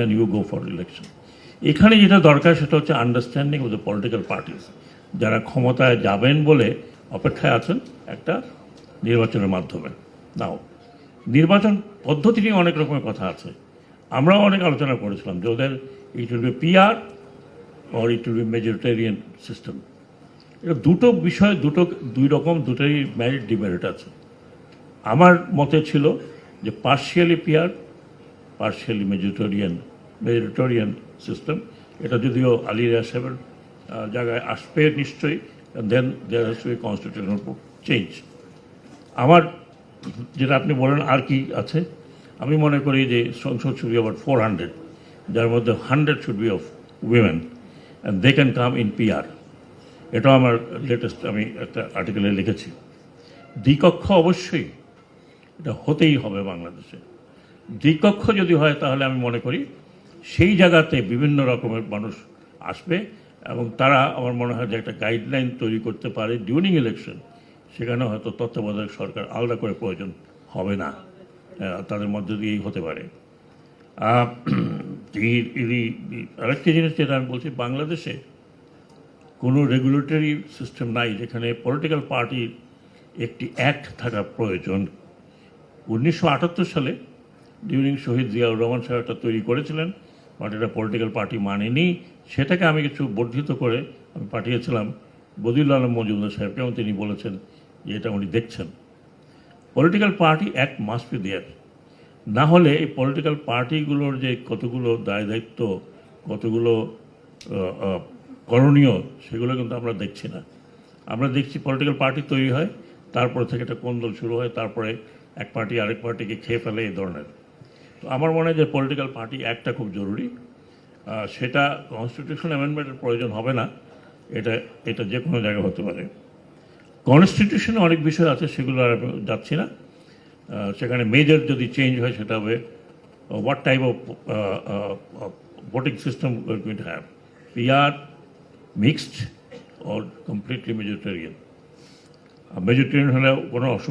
and you go for election. এখানে যেটা দরকার সেটা হচ্ছে understanding of the political parties, যারা ক্ষমতায় যাবেন বলে অপেক্ষায় আছেন একটা নির্বাচনের মাধ্যমে। নাও নির্বাচন পদ্ধতি নিয়ে অনেক রকমের কথা আছে, আমরাও অনেক আলোচনা করেছিলাম যে ওদের it will be PR or it will be majoritarian system. এটা দুটো বিষয়, দুই রকম, দুটোই ম্যারিট ডিমেরিট আছে। আমার মতে ছিল যে partially PR, partially majoritarian system, এটা যদিও আলী রিয়াজ সাহেবের জায়গায় আসবে নিশ্চয়ই, then there has to be constitutional change. আমার যেটা আপনি বলেন আর কি আছে, আমি মনে করি যে সংসদ শুড বি অ্যাবাউট 400, যার মধ্যে 100 should be of women and they can come in PR. এটাও আমার লেটেস্ট আমি একটা আর্টিকেলে লিখেছি। দ্বিকক্ষ অবশ্যই এটা হতেই হবে বাংলাদেশে। দ্বিকক্ষ যদি হয় তাহলে আমি মনে করি সেই জায়গাতে বিভিন্ন রকমের মানুষ আসবে এবং তারা আমার মনে হয় যে একটা গাইডলাইন তৈরি করতে পারে ডিউরিং ইলেকশন। সেখানে হয়তো তত্ত্বাবধায়ক সরকার আলাদা করে প্রয়োজন হবে না, তাদের মধ্যে দিয়েই হতে পারে। আরেকটি জিনিস যেটা আমি বলছি, বাংলাদেশে কোনো রেগুলেটরি সিস্টেম নাই যেখানে পলিটিক্যাল পার্টির একটি অ্যাক্ট থাকা প্রয়োজন। 1978 সালে ডিউরিং শহীদ জিয়াউর রহমান সাহেব একটা তৈরি করেছিলেন, বাট এটা পলিটিক্যাল পার্টি মানেনি। সেটাকে আমি কিছু বর্ধিত করে আমি পাঠিয়েছিলাম বদিউল আলম মজুমদার সাহেবকে, এবং তিনি বলেছেন যে এটা উনি দেখছেন। Political party act must be there, না হলে এই পলিটিক্যাল পার্টিগুলোর যে কতগুলো দায় দায়িত্ব, কতগুলো করণীয়, সেগুলো কিন্তু আমরা দেখছি না। আমরা দেখছি পলিটিক্যাল পার্টি তৈরি হয়, তারপরে থেকে একটা কোন্দল শুরু হয়, তারপরে এক পার্টি আরেক পার্টিকে খেয়ে ফেলে, এই ধরনের। তো আমার মনে হয় যে পলিটিক্যাল পার্টি একটা খুব জরুরি। সেটা কনস্টিটিউশন অ্যামেন্ডমেন্টের প্রয়োজন হবে না, এটা যে কোনো জায়গায় হতে পারে। কনস্টিটিউশনে অনেক বিষয় আছে, সেগুলো আর যাচ্ছি না। সেখানে মেজর যদি চেঞ্জ হয় সেটা হবে what type of voting system we are going to have, PR, mixed or completely majoritarian. Majoritarian হলেও কোনো অসুবিধা